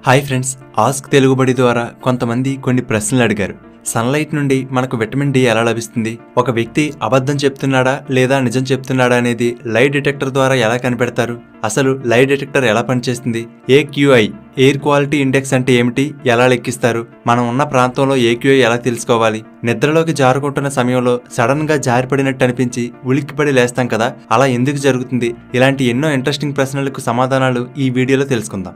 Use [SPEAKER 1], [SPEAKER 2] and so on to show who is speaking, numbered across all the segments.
[SPEAKER 1] Hi friends, ask తెలుగుబడి ద్వారా కొంతమంది కొన్ని ప్రశ్నలు అడిగారు. సన్లైట్ నుండి మనకు విటమిన్ డి ఎలా లభిస్తుంది, ఒక వ్యక్తి అబద్ధం చెప్తున్నాడా లేదా నిజం చెప్తున్నాడా అనేది లై డిటెక్టర్ ద్వారా ఎలా కనిపెడతారు, అసలు లై డిటెక్టర్ ఎలా పనిచేస్తుంది, ఏక్యూఐ ఎయిర్ క్వాలిటీ ఇండెక్స్ అంటే ఏమిటి, ఎలా లెక్కిస్తారు, మనం ఉన్న ప్రాంతంలో ఏక్యూఐ ఎలా తెలుసుకోవాలి, నిద్రలోకి జారుకుంటున్న సమయంలో సడన్ గా జారిపడినట్టు అనిపించి ఉలిక్కిపడి లేస్తాం కదా, అలా ఎందుకు జరుగుతుంది, ఇలాంటి ఎన్నో ఇంట్రెస్టింగ్ ప్రశ్నలకు సమాధానాలు ఈ వీడియోలో తెలుసుకుందాం.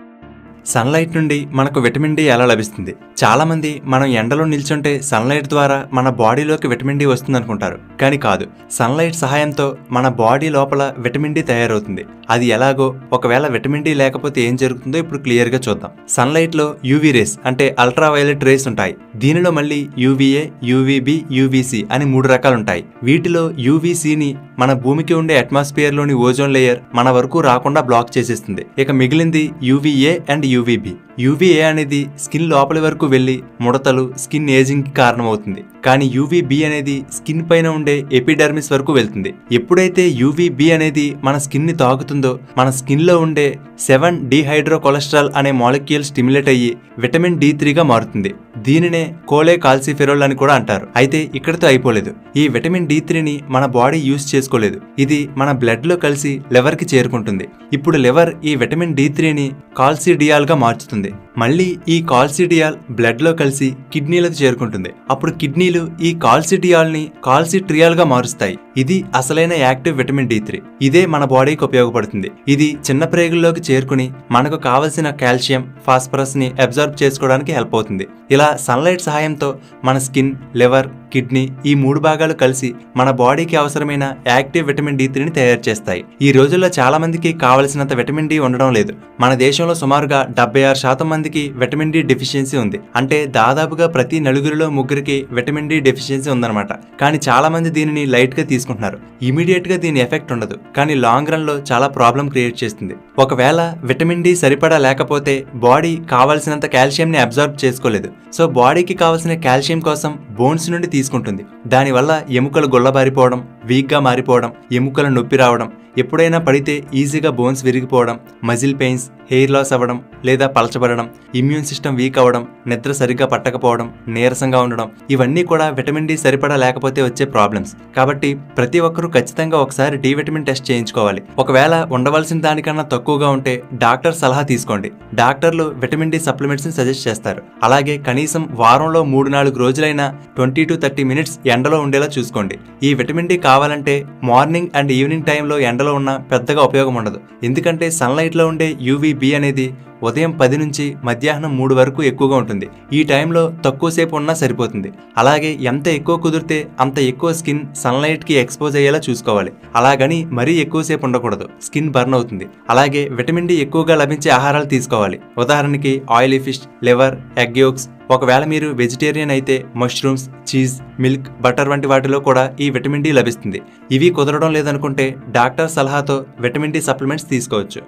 [SPEAKER 1] సన్లైట్ నుండి మనకు విటమిన్ డి ఎలా లభిస్తుంది? చాలా మంది మనం ఎండలో నిల్చుంటే సన్లైట్ ద్వారా మన బాడీలోకి విటమిన్ డి వస్తుంది అనుకుంటారు, కానీ కాదు. సన్లైట్ సహాయంతో మన బాడీ లోపల విటమిన్ డి తయారవుతుంది. అది ఎలాగో, ఒకవేళ విటమిన్ డి లేకపోతే ఏం జరుగుతుందో ఇప్పుడు క్లియర్ గా చూద్దాం. సన్లైట్ లో యూవీ రేస్ అంటే అల్ట్రావైలెట్ రేస్ ఉంటాయి. దీనిలో మళ్ళీ యూవీఏ, యూవీబీ, యూవీసీ అని 3 రకాలు ఉంటాయి. వీటిలో యూవీసీని మన భూమికి ఉండే అట్మాస్ఫియర్ లోని ఓజోన్ లేయర్ మన వరకు రాకుండా బ్లాక్ చేసేస్తుంది. ఇక మిగిలింది యూవీఏ అండ్ యూవీబీ. యూవీఏ అనేది స్కిన్ లోపలి వరకు వెళ్లి ముడతలు, స్కిన్ ఏజింగ్ కి కారణమవుతుంది. కానీ యూవీబీ అనేది స్కిన్ పైన ఉండే ఎపిడర్మిస్ వరకు వెళ్తుంది. ఎప్పుడైతే యూవీబీ అనేది మన స్కిన్ ని తాకుతుందో మన స్కిన్ లో ఉండే 7-డీహైడ్రోకొలెస్ట్రాల్ అనే మాలిక్యూల్ స్టిమ్యులేట్ అయ్యి విటమిన్ D3 గా మారుతుంది. దీనినే కోలే కాల్సిఫెరోల్ అని కూడా అంటారు. అయితే ఇక్కడితో అయిపోలేదు. ఈ విటమిన్ D3ని మన బాడీ యూజ్ చేసుకోలేదు. ఇది మన బ్లడ్ లో కలిసి లివర్ కి చేరుకుంటుంది. ఇప్పుడు లివర్ ఈ విటమిన్ D3ని కాల్సిడియాల్ గా మార్చుతుంది. మళ్ళీ ఈ కాల్సిడియాల్ బ్లడ్ లో కలిసి కిడ్నీలకు చేరుకుంటుంది. అప్పుడు కిడ్నీలు ఈ కాల్సిడియాల్ ని కాల్సిట్రియాల్ గా మారుస్తాయి. ఇది అసలైన యాక్టివ్ విటమిన్ D3. ఇదే మన బాడీకి ఉపయోగపడుతుంది. ఇది చిన్న ప్రేగుల్లోకి చేరుకుని మనకు కావలసిన కాల్షియం, ఫాస్ఫరస్ ని అబ్జర్వ్ చేసుకోవడానికి హెల్ప్ అవుతుంది. ఇలా సన్లైట్ సహాయంతో మన స్కిన్, లివర్, కిడ్నీ ఈ 3 భాగాలు కలిసి మన బాడీకి అవసరమైన యాక్టివ్ విటమిన్ D3ని తయారు చేస్తాయి. ఈ రోజుల్లో చాలా మందికి కావలసినంత విటమిన్ డి ఉండడం లేదు. మన దేశంలో సుమారుగా 76% మందికి విటమిన్ డి డెఫిషియన్సీ ఉంది. అంటే దాదాపుగా ప్రతి 4 విటమిన్ డి డెఫిషియన్సీ ఉందన్నమాట. కానీ చాలా మంది దీనిని లైట్ గా తీసుకుంటున్నారు. ఇమీడియట్ గా దీని ఎఫెక్ట్ ఉండదు, కానీ లాంగ్ రన్ లో చాలా ప్రాబ్లం క్రియేట్ చేస్తుంది. ఒకవేళ విటమిన్ డి సరిపడా లేకపోతే బాడీ కావలసినంత కాల్షియం ని అబ్జర్వ్ చేసుకోలేదు. సో బాడీకి కావలసిన కాల్షియం కోసం బోన్స్ నుండి తీసుకుంటుంది. దానివల్ల ఎముకలు గుల్లబారిపోవడం, వీక్ గా మారిపోవడం, ఎముకల నొప్పి రావడం, ఎప్పుడైనా పడితే ఈజీగా బోన్స్ విరిగిపోవడం, మజిల్ పెయిన్స్, హెయిర్ లాస్ అవ్వడం లేదా పలచబడడం, ఇమ్యూన్ సిస్టమ్ వీక్ అవ్వడం, నిద్ర సరిగ్గా పట్టకపోవడం, నీరసంగా ఉండడం, ఇవన్నీ కూడా విటమిన్ డి సరిపడా లేకపోతే వచ్చే ప్రాబ్లమ్స్. కాబట్టి ప్రతి ఒక్కరూ ఖచ్చితంగా ఒకసారి డి విటమిన్ టెస్ట్ చేయించుకోవాలి. ఒకవేళ ఉండవలసిన దానికన్నా తక్కువగా ఉంటే డాక్టర్ సలహా తీసుకోండి. డాక్టర్లు విటమిన్ డి సప్లిమెంట్స్ ని సజెస్ట్ చేస్తారు. అలాగే కనీసం వారంలో 3-4 రోజులైనా 20 to 30 minutes ఎండలో ఉండేలా చూసుకోండి. ఈ విటమిన్ డి కావాలంటే మార్నింగ్ అండ్ ఈవినింగ్ టైంలో ఎండలో ఉన్న పెద్దగా ఉపయోగం ఉండదు. ఎందుకంటే సన్లైట్ లో ఉండే యూవీబీ అనేది ఉదయం 10 నుంచి మధ్యాహ్నం 3 వరకు ఎక్కువగా ఉంటుంది. ఈ టైంలో తక్కువసేపు ఉన్నా సరిపోతుంది. అలాగే ఎంత ఎక్కువ కుదిరితే అంత ఎక్కువ స్కిన్ సన్లైట్ కి ఎక్స్పోజ్ అయ్యేలా చూసుకోవాలి. అలాగని మరీ ఎక్కువసేపు ఉండకూడదు, స్కిన్ బర్న్ అవుతుంది. అలాగే విటమిన్ డి ఎక్కువగా లభించే ఆహారాలు తీసుకోవాలి. ఉదాహరణకి oily fish, liver, egg yolks. ఒకవేళ మీరు వెజిటేరియన్ అయితే మష్రూమ్స్, చీజ్, మిల్క్, బటర్ వంటి వాటిలో కూడా ఈ విటమిన్ డి లభిస్తుంది. ఇవి కుదరడం లేదనుకుంటే డాక్టర్ సలహాతో విటమిన్ డి సప్లిమెంట్స్ తీసుకోవచ్చు.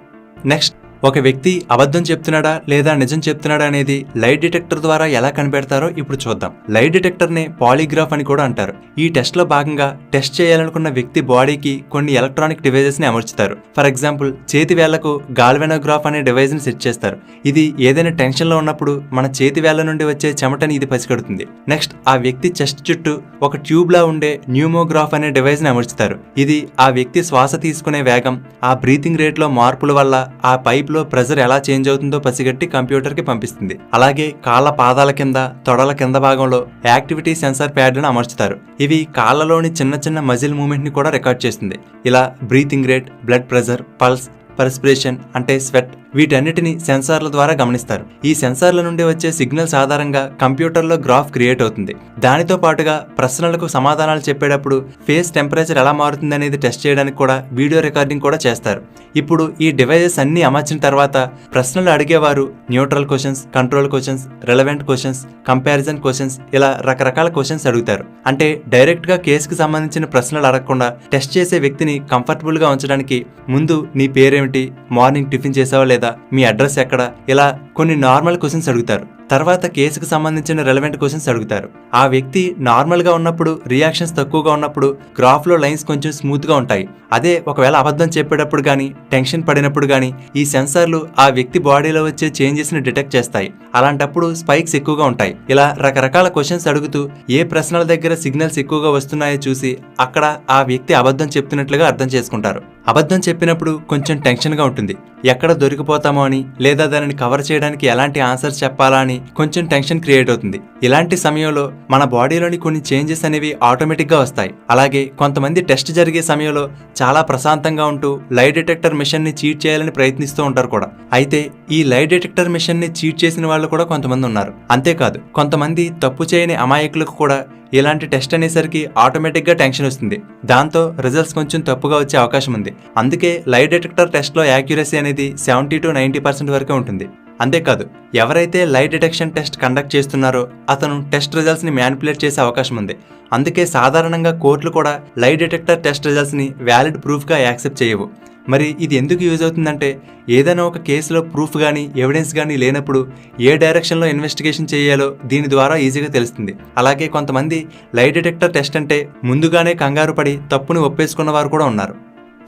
[SPEAKER 1] నెక్స్ట్, ఒక వ్యక్తి అబద్ధం చెప్తున్నాడా లేదా నిజం చెప్తున్నాడా అనేది లై డిటెక్టర్ ద్వారా ఎలా కనిపెడతారో ఇప్పుడు చూద్దాం. లై డిటెక్టర్ నే పాలిగ్రాఫ్ అని కూడా అంటారు. ఈ టెస్ట్ లో భాగంగా టెస్ట్ చేయాలనుకున్న వ్యక్తి బాడీకి కొన్ని ఎలక్ట్రానిక్ డివైజెస్ ని అమర్చుతారు. ఫర్ ఎగ్జాంపుల్, చేతి వేళ్లకు గాల్వెనోగ్రాఫ్ అనే డివైస్ ని సెట్ చేస్తారు. ఇది ఏదైనా టెన్షన్ లో ఉన్నప్పుడు మన చేతి వేళ్ల నుండి వచ్చే చెమటని ఇది పసిగడుతుంది. నెక్స్ట్, ఆ వ్యక్తి చెస్ట్ చుట్టూ ఒక ట్యూబ్ లా ఉండే న్యూమోగ్రాఫ్ అనే డివైస్ ని అమర్చుతారు. ఇది ఆ వ్యక్తి శ్వాస తీసుకునే వేగం, ఆ బ్రీతింగ్ రేట్ లో మార్పుల వల్ల ఆ పైప్ లో ప్రెజర్ ఎలా చేంజ్ అవుతుందో పసిగట్టి కంప్యూటర్ కి పంపిస్తుంది. అలాగే కాళ్ళ పాదాల కింద, తొడల కింద భాగంలో యాక్టివిటీ సెన్సార్ ప్యాడ్ ను అమర్చుతారు. ఇవి కాళ్ళలోని చిన్న చిన్న మజిల్ మూవ్మెంట్ ని కూడా రికార్డ్ చేస్తుంది. ఇలా breathing rate, blood pressure, pulse, perspiration అంటే స్వెట్, వీటన్నిటిని సెన్సార్ల ద్వారా గమనిస్తారు. ఈ సెన్సార్ల నుండి వచ్చే సిగ్నల్స్ ఆధారంగా కంప్యూటర్లో గ్రాఫ్ క్రియేట్ అవుతుంది. దానితో పాటుగా ప్రశ్నలకు సమాధానాలు చెప్పేటప్పుడు ఫేస్ టెంపరేచర్ ఎలా మారుతుంది అనేది టెస్ట్ చేయడానికి కూడా వీడియో రికార్డింగ్ కూడా చేస్తారు. ఇప్పుడు ఈ డివైజెస్ అన్ని అమర్చిన తర్వాత ప్రశ్నలు అడిగేవారు neutral questions, control questions, relevant questions, comparison questions, ఇలా రకరకాల క్వశ్చన్స్ అడుగుతారు. అంటే డైరెక్ట్ గా కేసుకు సంబంధించిన ప్రశ్నలు అడగకుండా టెస్ట్ చేసే వ్యక్తిని కంఫర్టబుల్ గా ఉంచడానికి ముందు నీ పేరేమిటి, మార్నింగ్ టిఫిన్ చేసావా లేదా, మీ అడ్రస్ ఎక్కడ, ఇలా కొన్ని నార్మల్ క్వశ్చన్స్ అడుగుతారు. తర్వాత కేసుకు సంబంధించిన రెలవెంట్ క్వశ్చన్స్ అడుగుతారు. ఆ వ్యక్తి నార్మల్గా ఉన్నప్పుడు, రియాక్షన్స్ తక్కువగా ఉన్నప్పుడు గ్రాఫ్లో లైన్స్ కొంచెం స్మూత్గా ఉంటాయి. అదే ఒకవేళ అబద్ధం చెప్పేటప్పుడు కానీ, టెన్షన్ పడినప్పుడు కానీ ఈ సెన్సార్లు ఆ వ్యక్తి బాడీలో వచ్చే చేంజెస్ని డిటెక్ట్ చేస్తాయి. అలాంటప్పుడు స్పైక్స్ ఎక్కువగా ఉంటాయి. ఇలా రకరకాల క్వశ్చన్స్ అడుగుతూ ఏ ప్రశ్నల దగ్గర సిగ్నల్స్ ఎక్కువగా వస్తున్నాయో చూసి అక్కడ ఆ వ్యక్తి అబద్ధం చెప్తున్నట్లుగా అర్థం చేసుకుంటారు. అబద్ధం చెప్పినప్పుడు కొంచెం టెన్షన్గా ఉంటుంది. ఎక్కడ దొరికిపోతామో అని, లేదా దానిని కవర్ చేయడానికి ఎలాంటి ఆన్సర్స్ చెప్పాలా అని కొంచెం టెన్షన్ క్రియేట్ అవుతుంది. ఇలాంటి సమయంలో మన బాడీలోని కొన్ని చేంజెస్ అనేవి ఆటోమేటిక్గా వస్తాయి. అలాగే కొంతమంది టెస్ట్ జరిగే సమయంలో చాలా ప్రశాంతంగా ఉంటూ లై డిటెక్టర్ మిషన్ ని చీట్ చేయాలని ప్రయత్నిస్తూ ఉంటారు కూడా. అయితే ఈ లై డిటెక్టర్ మిషన్ ని చీట్ చేసిన వాళ్ళు కూడా కొంతమంది ఉన్నారు. అంతేకాదు కొంతమంది తప్పు చేయని అమాయకులకు కూడా ఇలాంటి టెస్ట్ అనేసరికి ఆటోమేటిక్గా టెన్షన్ వస్తుంది. దాంతో రిజల్ట్స్ కొంచెం తప్పుగా వచ్చే అవకాశం ఉంది. అందుకే లై డిటెక్టర్ టెస్ట్లో యాక్యురసీ అనేది 70 to 90% వరకే ఉంటుంది. అంతేకాదు ఎవరైతే లై డిటెక్షన్ టెస్ట్ కండక్ట్ చేస్తున్నారో అతను టెస్ట్ రిజల్ట్స్ని మ్యానిపులేట్ చేసే అవకాశం ఉంది. అందుకే సాధారణంగా కోర్టులు కూడా లై డిటెక్టర్ టెస్ట్ రిజల్ట్స్ని వ్యాలిడ్ ప్రూఫ్గా యాక్సెప్ట్ చేయవు. మరి ఇది ఎందుకు యూజ్ అవుతుందంటే ఏదైనా ఒక కేసులో ప్రూఫ్ కానీ ఎవిడెన్స్ కానీ లేనప్పుడు ఏ డైరెక్షన్లో ఇన్వెస్టిగేషన్ చేయాలో దీని ద్వారా ఈజీగా తెలుస్తుంది. అలాగే కొంతమంది లై డిటెక్టర్ టెస్ట్ అంటే ముందుగానే కంగారు పడి తప్పుని ఒప్పేసుకున్న వారు కూడా ఉన్నారు.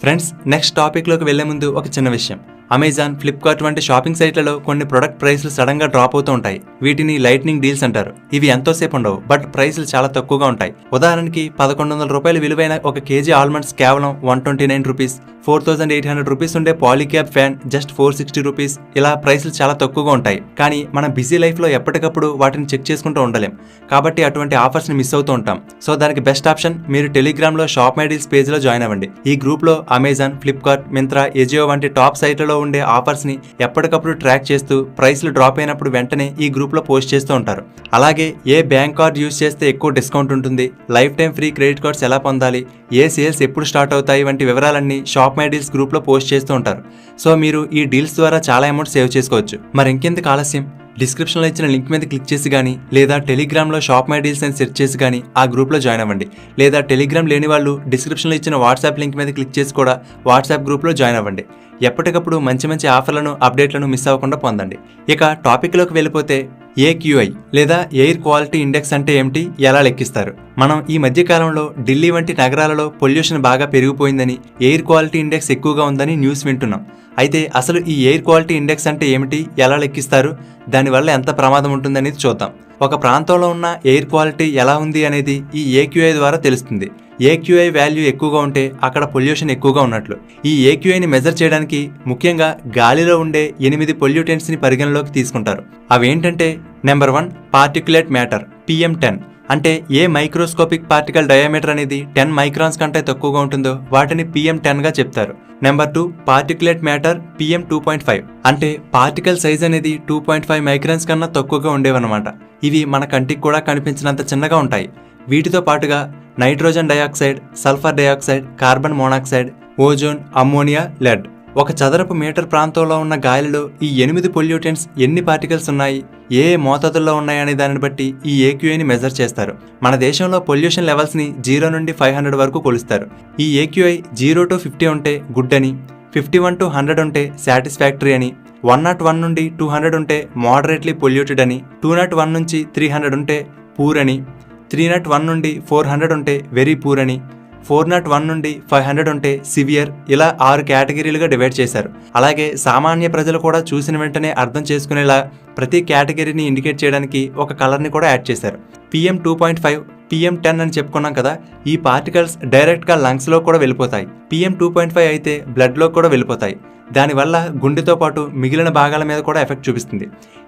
[SPEAKER 1] ఫ్రెండ్స్, నెక్స్ట్ టాపిక్లోకి వెళ్లే ముందు ఒక చిన్న విషయం. అమెజాన్, ఫ్లిప్కార్ట్ వంటి షాపింగ్ సైట్లలో కొన్ని ప్రొడక్ట్ ప్రైస్లు సడన్గా డ్రాప్ అవుతూ ఉంటాయి. వీటిని లైట్నింగ్ డీల్స్ అంటారు. ఇవి ఎంతోసేపు ఉండవు, బట్ ప్రైస్లు చాలా తక్కువగా ఉంటాయి. ఉదాహరణకి 1100 రూపాయలు విలువైన ఒక కేజీ ఆల్మండ్స్ కేవలం 129 రూపీస్, 4800 రూపీస్ ఉండే పాలీక్యాబ్ ఫ్యాన్ జస్ట్ 460 రూపీస్. ఇలా ప్రైస్లు చాలా తక్కువగా ఉంటాయి. కానీ మన బిజీ లైఫ్లో ఎప్పటికప్పుడు వాటిని చెక్ చేసుకుంటూ ఉండలేం. కాబట్టి అటువంటి ఆఫర్స్ని మిస్ అవుతూ ఉంటాం. సో దానికి బెస్ట్ ఆప్షన్ మీరు టెలిగ్రామ్లో షాప్ మై డీల్స్ పేజ్లో జాయిన్ అవ్వండి. ఈ గ్రూప్లో అమెజాన్, ఫ్లిప్కార్ట్, మింత్రా, ఎజియో వంటి టాప్ సైట్లలో ఉండే ఆఫర్స్ ని ఎప్పటికప్పుడు ట్రాక్ చేస్తూ ప్రైస్లు డ్రాప్ అయినప్పుడు వెంటనే ఈ గ్రూప్ లో పోస్ట్ చేస్తూ ఉంటారు. అలాగే ఏ బ్యాంక్ కార్డ్ యూజ్ చేస్తే ఎక్కువ డిస్కౌంట్ ఉంటుంది, life time free credit cards ఎలా పొందాలి, ఏ సేల్స్ ఎప్పుడు స్టార్ట్ అవుతాయి వంటి వివరాలన్నీ షాప్ మై డీల్స్ గ్రూప్ లో పోస్ట్ చేస్తూ ఉంటారు. సో మీరు ఈ డీల్స్ ద్వారా చాలా అమౌంట్ సేవ్ చేసుకోవచ్చు. మరి ఇంకెందుకు ఆలస్యం, డిస్క్రిప్షన్లో ఇచ్చిన లింక్ మీద క్లిక్ చేసి కానీ, లేదా టెలిగ్రామ్లో షాప్ మై డీల్స్ అని సెర్చ్ చేసి కానీ ఆ గ్రూప్లో జాయిన్ అవ్వండి. లేదా టెలిగ్రామ్ లేని వాళ్ళు డిస్క్రిప్షన్లో ఇచ్చిన వాట్సాప్ లింక్ మీద క్లిక్ చేసి కూడా వాట్సాప్ గ్రూప్లో జాయిన్ అవ్వండి. ఎప్పటికప్పుడు మంచి మంచి ఆఫర్లను, అప్డేట్లను మిస్ అవ్వకుండా పొందండి. ఇక టాపిక్లోకి వెళ్ళిపోతే AQI లేదా ఎయిర్ క్వాలిటీ ఇండెక్స్ అంటే ఏమిటి, ఎలా లెక్కిస్తారు? మనం ఈ మధ్య కాలంలో ఢిల్లీ వంటి నగరాలలో పొల్యూషన్ బాగా పెరిగిపోయిందని, ఎయిర్ క్వాలిటీ ఇండెక్స్ ఎక్కువగా ఉందని న్యూస్ వింటున్నాం. అయితే అసలు ఈ ఎయిర్ క్వాలిటీ ఇండెక్స్ అంటే ఏమిటి, ఎలా లెక్కిస్తారు, దానివల్ల ఎంత ప్రమాదం ఉంటుందనేది చూద్దాం. ఒక ప్రాంతంలో ఉన్న ఎయిర్ క్వాలిటీ ఎలా ఉంది అనేది ఈ AQI ద్వారా తెలుస్తుంది. AQI వాల్యూ ఎక్కువగా ఉంటే అక్కడ పొల్యూషన్ ఎక్కువగా ఉన్నట్లు. ఈ AQIని మెజర్ చేయడానికి ముఖ్యంగా గాలిలో ఉండే 8 పొల్యూటెంట్స్ని పరిగణలోకి తీసుకుంటారు. అవేంటంటే నెంబర్ 1 పార్టిక్యులేట్ మ్యాటర్ PM10. అంటే ఏ మైక్రోస్కోపిక్ పార్టికల్ డయామీటర్ అనేది 10 మైక్రాన్స్ కంటే తక్కువగా ఉంటుందో వాటిని PM10గా చెప్తారు. Number 2 particulate matter PM2.5. అంటే పార్టికల్ సైజ్ అనేది 2.5 మైక్రాన్స్ కన్నా తక్కువగా ఉండేవన్నమాట. ఇవి మన కంటికి కూడా కనిపించినంత చిన్నగా ఉంటాయి. వీటితో పాటుగా nitrogen dioxide, sulphur dioxide, carbon monoxide, ozone, ammonia, lead. ఒక చదరపు మీటర్ ప్రాంతంలో ఉన్న గాలిలో ఈ 8 పొల్యూటెంట్స్ ఎన్ని పార్టికల్స్ ఉన్నాయి, ఏ మోతాదుల్లో ఉన్నాయనే దానిని బట్టి ఈ AQIని మెజర్ చేస్తారు. మన దేశంలో పొల్యూషన్ లెవెల్స్ని 0 నుండి 500 వరకు కొలుస్తారు. ఈ AQI 0 to 50 ఉంటే గుడ్ అని, 51 to 100 ఉంటే సాటిస్ఫాక్టరీ అని, 101 నుండి 200 ఉంటే మోడరేట్లీ పొల్యూటెడ్ అని, 201 నుంచి 300 ఉంటే పూర్ అని, 301 నుండి 400 ఉంటే వెరీ పూర్ అని, 401 నుండి 500 ఉంటే సివియర్. ఇలా 6 కేటగిరీలుగా డివైడ్ చేశారు. అలాగే సామాన్య ప్రజలు కూడా చూసిన వెంటనే అర్థం చేసుకునేలా ప్రతి కేటగిరీని ఇండికేట్ చేయడానికి ఒక కలర్ని కూడా యాడ్ చేశారు. PM2.5, PM10 అని చెప్పుకున్నాం కదా, ఈ పార్టికల్స్ డైరెక్ట్గా లంగ్స్లో కూడా వెళ్ళిపోతాయి. PM2.5 అయితే బ్లడ్లో కూడా వెళ్ళిపోతాయి. దానివల్ల గుండెతో పాటు మిగిలిన భాగాల మీద కూడా ఎఫెక్ట్ చూపిస్తుంది.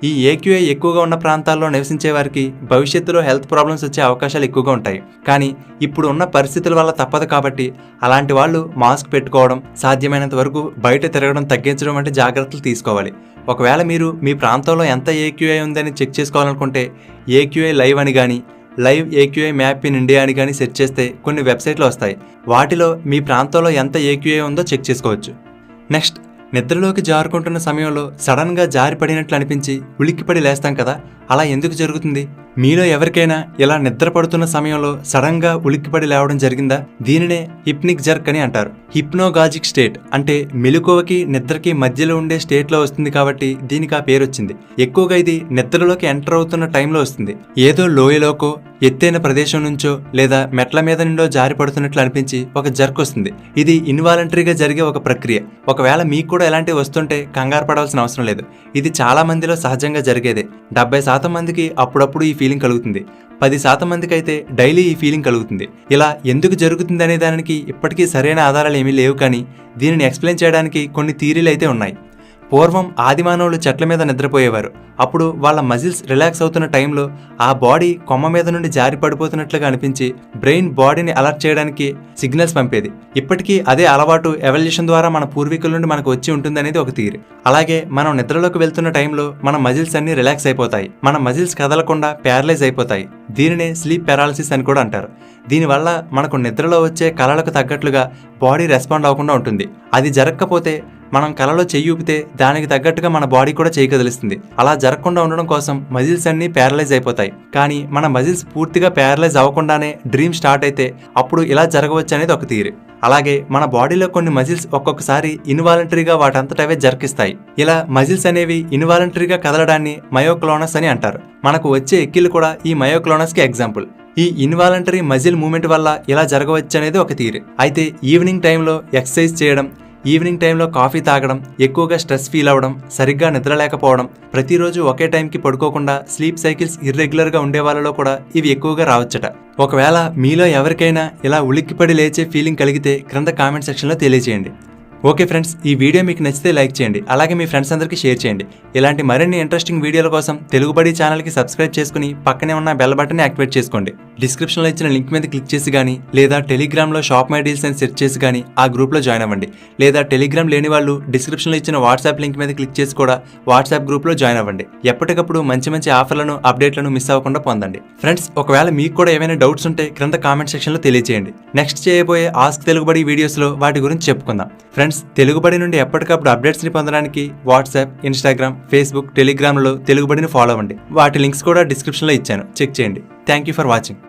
[SPEAKER 1] ఈ AQI ఎక్కువగా ఉన్న ప్రాంతాల్లో నివసించే వారికి భవిష్యత్తులో హెల్త్ ప్రాబ్లమ్స్ వచ్చే అవకాశాలు ఎక్కువగా ఉంటాయి. కానీ ఇప్పుడు ఉన్న పరిస్థితుల వల్ల తప్పదు కాబట్టి అలాంటి వాళ్ళు మాస్క్ పెట్టుకోవడం, సాధ్యమైనంత వరకు బయట తిరగడం తగ్గించడం వంటి జాగ్రత్తలు తీసుకోవాలి. ఒకవేళ మీరు మీ ప్రాంతంలో ఎంత AQI ఉందని చెక్ చేసుకోవాలనుకుంటే AQI లైవ్ అని కానీ, live AQI map in India అని కానీ సెర్చ్ చేస్తే కొన్ని వెబ్సైట్లు వస్తాయి. వాటిలో మీ ప్రాంతంలో ఎంత AQI ఉందో చెక్ చేసుకోవచ్చు. నెక్స్ట్ నిద్రలోకి జారుకుంటున్న సమయంలో సడన్ గా జారి పడినట్లు అనిపించి ఉలిక్కిపడి లేస్తాం కదా, అలా ఎందుకు జరుగుతుంది? మీలో ఎవరికైనా ఇలా నిద్ర పడుతున్న సమయంలో సడన్ గా ఉలిక్కిపడి లేవడం జరిగిందా? దీనినే హిప్నిక్ జర్క్ అని అంటారు. హిప్నోగాజిక్ స్టేట్ అంటే మెలకువకి నిద్రకి మధ్యలో ఉండే స్టేట్ లో వస్తుంది కాబట్టి దీనికి ఆ పేరు వచ్చింది. ఎక్కువగా ఇది నిద్రలోకి ఎంటర్ అవుతున్న టైంలో వస్తుంది. ఏదో లోయలోకో ఎత్తైన ప్రదేశం నుంచో లేదా మెట్ల మీద నుండో జారి పడుతున్నట్లు అనిపించి ఒక జర్క్ వస్తుంది. ఇది ఇన్వాలంటరీగా జరిగే ఒక ప్రక్రియ. ఒకవేళ మీకు కూడా ఎలాంటివి వస్తుంటే కంగారు పడాల్సిన అవసరం లేదు. ఇది చాలా మందిలో సహజంగా జరిగేదే. 70% మందికి అప్పుడప్పుడు ఈ ఫీలింగ్ కలుగుతుంది. 10% మందికి అయితే డైలీ ఈ ఫీలింగ్ కలుగుతుంది. ఇలా ఎందుకు జరుగుతుంది అనే దానికి ఇప్పటికీ సరైన ఆధారాలు ఏమీ లేవు, కానీ దీనిని ఎక్స్ప్లెయిన్ చేయడానికి కొన్ని థియరీలు అయితే ఉన్నాయి. పూర్వం ఆదిమానవులు చెట్ల మీద నిద్రపోయేవారు. అప్పుడు వాళ్ళ మజిల్స్ రిలాక్స్ అవుతున్న టైంలో ఆ బాడీ కొమ్మ మీద నుండి జారి పడిపోతున్నట్లుగా అనిపించి బ్రెయిన్ బాడీని అలర్ట్ చేయడానికి సిగ్నల్స్ పంపేది. ఇప్పటికీ అదే అలవాటు ఎవల్యూషన్ ద్వారా మన పూర్వీకుల నుండి మనకు వచ్చి ఉంటుందనేది ఒక థియరీ. అలాగే మనం నిద్రలోకి వెళ్తున్న టైంలో మన మజిల్స్ అన్ని రిలాక్స్ అయిపోతాయి. మన మజిల్స్ కదలకుండా ప్యారలైజ్ అయిపోతాయి. దీనినే స్లీప్ పారాలిసిస్ అని కూడా అంటారు. దీనివల్ల మనకు నిద్రలో వచ్చే కలలకు తగ్గట్లుగా బాడీ రెస్పాండ్ అవ్వకుండా ఉంటుంది. అది జరగకపోతే మనం కలలో చెయ్యి ఊపితే దానికి తగ్గట్టుగా మన బాడీ కూడా చెయ్యి కదిలిస్తుంది. అలా జరగకుండా ఉండడం కోసం మజిల్స్ అన్ని ప్యారలైజ్ అయిపోతాయి. కానీ మన మజిల్స్ పూర్తిగా ప్యారలైజ్ అవ్వకుండానే డ్రీమ్ స్టార్ట్ అయితే అప్పుడు ఇలా జరగవచ్చు అనేది ఒక థియరీ. అలాగే మన బాడీలో కొన్ని మజిల్స్ ఒక్కొక్కసారి ఇన్వాలంటరీగా వాటంతటవే జర్కిస్తాయి. ఇలా మజిల్స్ అనేవి ఇన్వాలంటరీగా కదలడాన్ని మయోక్లోనస్ అని అంటారు. మనకు వచ్చే ఎక్కిళ్ళు కూడా ఈ మయోక్లోనస్ కి ఎగ్జాంపుల్. ఈ ఇన్వాలంటరీ మజిల్ మూమెంట్ వల్ల ఇలా జరగవచ్చు అనేది ఒక థియరీ. అయితే ఈవినింగ్ టైంలో ఎక్సర్సైజ్ చేయడం, ఈవినింగ్ టైంలో కాఫీ తాగడం, ఎక్కువగా స్ట్రెస్ ఫీల్ అవ్వడం, సరిగ్గా నిద్ర లేకపోవడం, ప్రతిరోజు ఒకే టైంకి పడుకోకుండా స్లీప్ సైకిల్స్ ఇర్రెగ్యులర్గా ఉండే వాళ్ళలో కూడా ఇవి ఎక్కువగా రావచ్చట. ఒకవేళ మీలో ఎవరికైనా ఇలా ఉలిక్కిపడి లేచే ఫీలింగ్ కలిగితే క్రింద కామెంట్ సెక్షన్లో తెలియజేయండి. ఓకే ఫ్రెండ్స్, ఈ వీడియో మీకు నచ్చితే లైక్ చేయండి. అలాగే మీ ఫ్రెండ్స్ అందరికీ షేర్ చేయండి. ఇలాంటి మరిన్ని ఇంట్రెస్టింగ్ వీడియోల కోసం తెలుగుబడి ఛానల్కి సబ్స్క్రైబ్ చేసుకుని పక్కనే ఉన్న బెల్ బటన్ని యాక్టివేట్ చేసుకోండి. డిస్క్రిప్షన్లో ఇచ్చిన లింక్ మీద క్లిక్ చేసి కానీ, లేదా టెలిగ్రామ్లో షాప్ మై డీల్స్ అని సెర్చ్ చేసి కానీ ఆ గ్రూప్లో జాయిన్ అవ్వండి. లేదా టెలిగ్రామ్ లేని వాళ్ళు డిస్క్రిప్షన్లో ఇచ్చిన వాట్సాప్ లింక్ మీద క్లిక్ చేసి కూడా వాట్సాప్ గ్రూప్లో జాయిన్ అవ్వండి. ఎప్పటికప్పుడు మంచి మంచి ఆఫర్లను, అప్డేట్లను మిస్ అవ్వకుండా పొందండి. ఫ్రెండ్స్, ఒకవేళ మీకు కూడా ఏమైనా డౌట్స్ ఉంటే క్రింద కామెంట్ సెక్షన్లో తెలియజేయండి. నెక్స్ట్ చేయబోయే ఆస్క్ తెలుగుబడి వీడియోస్లో వాటి గురించి చెప్పుకుందాం. ఫ్రెండ్స్, తెలుగుబడి నుండి ఎప్పటికప్పుడు అప్డేట్స్ని పొందడానికి వాట్సాప్, ఇన్స్టాగ్రామ్, ఫేస్బుక్, టెలిగ్రామ్లో తెలుగుబడిని ఫాలో అవ్వండి. వాటి లింక్స్ కూడా డిస్క్రిప్షన్లో ఇచ్చాను, చెక్ చేయండి. Thank you for watching.